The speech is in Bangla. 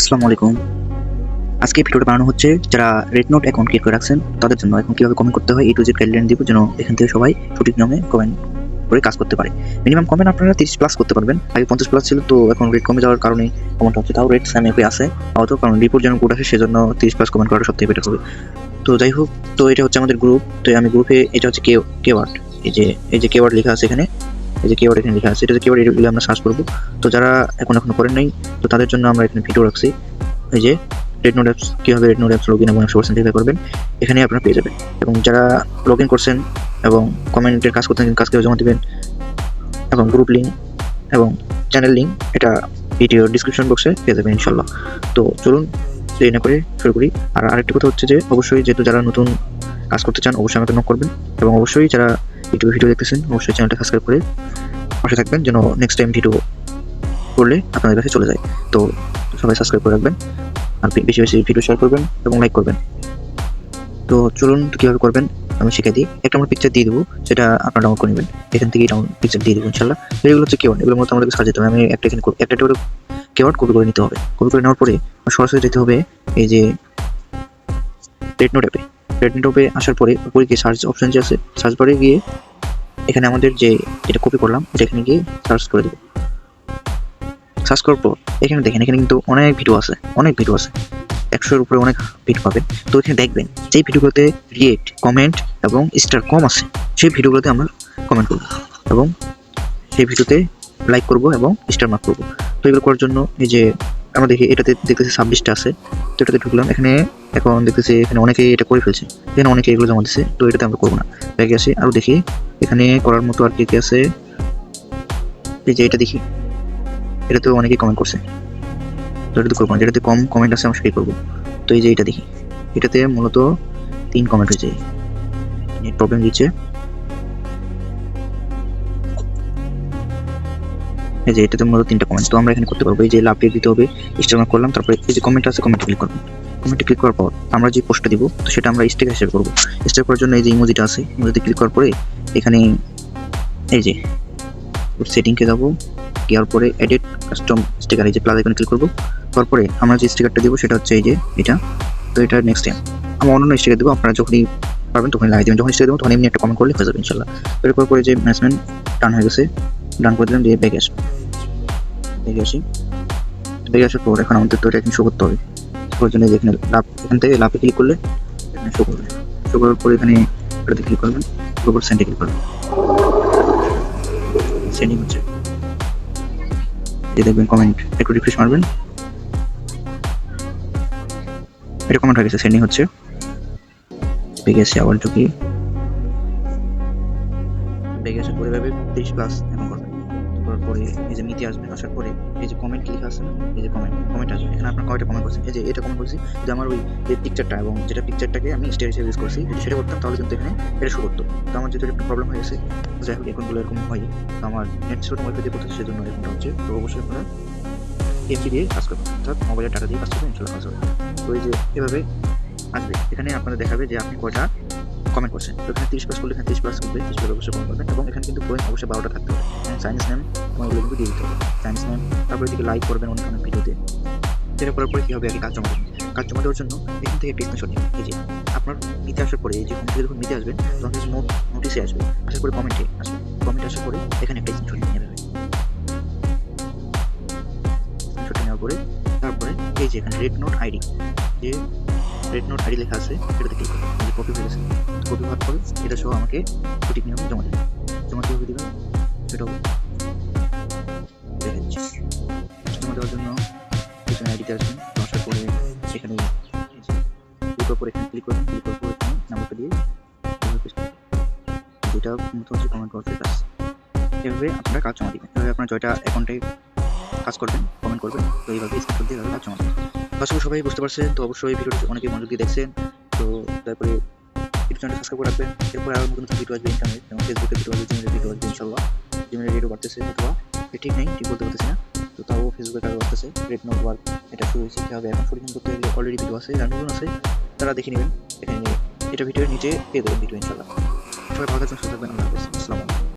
আসসালামু আলাইকুম। আজকে ভিডিওটা বানানো হচ্ছে যারা রেড নোট অ্যাকাউন্ট ক্রিয়েট করে রাখছেন তাদের জন্য। এখন কিভাবে কমেন্ট করতে হয় A to Z গাইডলাইন দিব, যেন এখান থেকে সবাই সঠিক নিয়মে কমেন্ট করে কাজ করতে পারে। মিনিমাম কমেন্ট আপনারা 30+ করতে পারবেন। আগে 50+ ছিল, তো এখন রেট কমে যাওয়ার কারণে কমেন্ট হচ্ছে। তাও রেট সেম একই আছে হয়তো, কারণ রিপোর্ট যেন কোড আসে, সেজন্য 30+ কমেন্ট করাটা সবথেকে বেটার হবে। তো যাই হোক, তো এটা হচ্ছে আমাদের গ্রুপ। তো আমি গ্রুপে, এটা হচ্ছে কেওয়ার্ড, এই যে কেওয়ার্ড লেখা আছে এখানে, এই যে কেওয়ার্ড এখানে লেখা আছে, এটা যে কেওয়ার্ড, এগুলো আমরা সার্চ করবো। তো যারা এখনো করেন নাই, তো তাদের জন্য আমরা এখানে ভিডিও রাখছি। এই যে রেড নোট অ্যাপস, কীভাবে red note apps log in এবং 100% ভেরিফাই করবেন, এখানে আপনারা পেয়ে যাবেন। এবং যারা লগ ইন করছেন এবং কমেন্টের কাজ করতেন, কাজ করে জমা দেবেন, এবং গ্রুপ লিঙ্ক এবং চ্যানেল লিঙ্ক এটা ভিডিও ডিসক্রিপশন বক্সে পেয়ে যাবেন ইনশাল্লাহ। তো চলুন দেরি না করে শুরু করি। আর আরেকটি কথা হচ্ছে যে, অবশ্যই যেহেতু যারা নতুন কাজ করতে চান, অবশ্যই আমাকে নক করবেন। এবং অবশ্যই যারা ইউটিউবে ভিডিও দেখতেছেন, অবশ্যই চ্যানেলটা সাবস্ক্রাইব করে পাশে থাকবেন, যেন নেক্সট টাইম ভিডিও করলে আপনাদের কাছে চলে যায়। তো সবাই সাবস্ক্রাইব করে রাখবেন, আর বেশি বেশি ভিডিও শেয়ার করবেন এবং লাইক করবেন। তো চলুন, তো কীভাবে করবেন আমি শিখিয়ে দিই। একটা আমরা পিকচার দিয়ে দেবো, সেটা আপনারা ডাউনলোড করে নেবেন। এখান থেকেই পিকচার দিয়ে দেবো ইনশাল্লাহ। এগুলো হচ্ছে কেওয়ার্ড, এগুলোর মধ্যে আমাদেরকে সার্চ দিতে হবে। আমি একটা কেওয়ার্ড কপি করে নিতে হবে। কপি করে নেওয়ার পরে সরাসরি যেতে হবে এই যে রেড নোট অ্যাপে। রেড নোট অ্যাপে আসার পরে উপরে গিয়ে সার্চ অপশন যে আছে, সার্চ বারে গিয়ে এখানে আমাদের যে এটা কপি করলাম, এটা এখানে গিয়ে সার্চ করে দেবো। সার্চ করার পর এখানে দেখেন, এখানে কিন্তু অনেক ভিডিও আছে, 100-এর উপরে অনেক ভিডিও পাবেন। তো এখানে দেখবেন যেই ভিডিওগুলোতে রিয়েক্ট, কমেন্ট এবং স্টার কম আছে, সেই ভিডিওগুলোতে আমরা কমেন্ট করব এবং সেই ভিডিওতে লাইক করব এবং স্টার মার্ক করব। তো এগুলো করার জন্য এই যে আমরা দেখি, এটাতে দেখতেছি 26টা আছে। তো এটাতে ঢুকলাম, এখানে এখন দেখতেছি এখানে অনেকেই এটা করে ফেলছে, এখানে অনেকে এগুলো জমা দিচ্ছে। তো এটাতে আমরা করবো না, ব্যাগে আসি আরও দেখি এখানে করার মতো আর কি আছে। এই যে এটা দেখি, এটাতেও অনেকেই কমেন্ট করছে। তো এটাতে করবো না, যেটাতে কম কমেন্ট আছে আমরা সেটাই করবো। তো এই যে এটা দেখি, এটাতে মূলত 3 কমেন্ট হয়েছে, নেট প্রবলেম দিচ্ছে। এই যে এটাতে মূলত 3টা কমেন্ট। তো আমরা এখানে করতে পারবো, এই যে লাভ দিতে হবে, স্টার মার্ক করলাম, তারপরে এই যে কমেন্ট আছে, কমেন্টে ক্লিক করবেন। কমেন্টে ক্লিক করার পর আমরা যে পোস্টটা দিব, তো সেটা আমরা স্টিকার হিসেবে করবো। স্টিকার করার জন্য এই যে ইমোজিটা আছে, ইমোজিতে ক্লিক করার পরে এখানে এই যে সেটিংকে যাবো, যাওয়ার পরে এডিট কাস্টম স্টিকার, এই যে প্লাস আইকনে ক্লিক করবো। তারপরে আমরা যে স্টিকারটা দিব সেটা হচ্ছে এই যে এটা। তো এটা নেক্সট টাইম আমরা অন্যান্য স্টিকার দেবো, আপনারা যখনই পারবেন তখনই লাগিয়ে দেবেন। যখন স্টিকার দেবো তখন এমনি একটা কমেন্ট করলে হয়ে যাবে ইনশাল্লাহ। এরপর করে যে ম্যানেজমেন্ট ডান হয়ে গেছে, ডান করে দিলাম, দিয়ে ব্যাগে আসি। ব্যাগে আসার পর এখন আমাদের তো এটা এখানে শো করতে হবে। ওর জন্য এখানে লাভ, এখান থেকে লাভে ক্লিক করলে এখানে শো করবে। শো করার পর এখানে এটাতে ক্লিক করবেন, তারপর সেন্ডে ক্লিক করবেন। সেন্ডিং হচ্ছে, এই দেখবেন কমেন্ট, একটু রিফ্রেশ মারবেন, এটা কমেন্ট হয়ে গেছে, সেন্ডিং হচ্ছে। বেগে আসে আবার ঢুকি, বেগে আসার পরে এভাবে 30+ এখন করবেন। করার পরে এই যে নিতে আসবেন, আসার পরে এই যে কমেন্ট লেখা আছে না, এই যে কমেন্ট আসবে। এখানে আপনার কয়টা কমেন্ট করছেন, এই যে এটা কমেন্ট করছি, যে আমার ওই যে পিকচারটা এবং যেটা পিকচারটাকে আমি স্টার হিসেবে ইউজ করছি, যদি সেটা করতাম তাহলে কিন্তু এখানে এটা শো করতো। তো আমার যেহেতু একটু প্রবলেম হয়ে গেছে, যাই হোক এখনগুলো এরকম হয়, তো আমার নেট স্লোড ওয়াইফাই দিয়ে করতেছে, সেজন্য এরকমটা হচ্ছে। তো অবশ্যই আপনারা এমবি দিয়ে কাজ করবেন, অর্থাৎ মোবাইলের ডাটা দিয়ে কাজ করবেন, ইনশাল্লাহ কাজ হবে। তো এই যে এভাবে আসবে, এখানে আপনাদের দেখাবে যে আপনি কয়টা কমেন্ট করছেন। তো এখানে 30+ করলে এখানে 30+ উঠবে, 30+ অবশ্যই কমেন্ট করবেন। এবং এখানে কিন্তু পয়েন্ট অবশ্যই 12টা থাকতে হবে। চাইনিজ নেম এবং এগুলো কিন্তু দিয়ে দিতে হবে, চাইনিজ নেম। তারপরে দিকে লাইক করবেন অনেক অনেক ভিডিওতে। এটা করার পরে কী হবে, আগে কাজ জমা দেবেন। কাজ জমা দেওয়ার জন্য এখান থেকে একটা স্ক্রিনশট নিন। এই যে আপনার নিতে আসার পরে, এই যে হোম থেকে যখন নিতে আসবেন, তখন কিছু নোটিসে আসবে, আসার পরে কমেন্টে আসবে। কমেন্টে আসার পরে এখানে একটা স্ক্রিনশট নিয়ে নেবে। স্ক্রিনশট নেওয়ার পরে তারপরে এই যে এখানে রেড নোট আইডি, যে রেড নোট আইডি লেখা আছে, এটাতে ক্লিক করবেন। এই যে কপি হয়ে গেছে, কপি হওয়ার পরে এটা সহ আমাকে সঠিক নিয়মে জমা দেবেন। জমা কীভাবে দেবেন সেটাও দেখাচ্ছি। জমা দেওয়ার জন্য এখানে আইডিতে আসবেন, আসার পরে এখানে ক্লিক করার পরে এখানে ক্লিক করবেন। ক্লিক করার পরে এখানে নাম্বারটা দিয়ে যেটা মতো হচ্ছে কমেন্ট করতে কাজ, এভাবে আপনারা কাজ জমা দেবেন। এভাবে আপনারা জয়টা অ্যাকাউন্টে কাজ করবেন, কমেন্ট করবেন। তো এইভাবে স্ক্রিনশট দিয়ে কাজ জমা দেবেন। আশা করি সবাই বুঝতে পারছেন। তো অবশ্যই ভিডিওটি অনেকে মনোযোগ দিয়ে দেখছেন। তো তারপরে ইউটিউব চ্যানেলটা সাবস্ক্রাইব করে রাখবেন। এরপরে আরও নতুন ভিডিও আসবে ইনকামের, যেমন ফেসবুকে ভিডিও আসবে, জিমেলের ভিডিও আসবে ইনশাল্লাহ। জিমেলের রেটও বাড়তেছে, অথবা ঠিক নেই, ঠিক বলতে পারতেছি না। তো তাও ফেসবুকে কারো আসতেছে, রেড নোট ওয়ার্ক এটা শুরু হয়েছে। কীভাবে এখন সরিয়ে করতে গেলে অলরেডি ভিডিও আছে, যারা নতুন আছে তারা দেখে নেবেন। এখানে এটা ভিডিওর নিচে পেয়ে দেবেন ভিডিও ইনশাল্লাহ। সবাই ভালো থাকবেন, সুস্থ থাকবেন। আল্লাহ হাফেজ, আসসালামু আলাইকুম।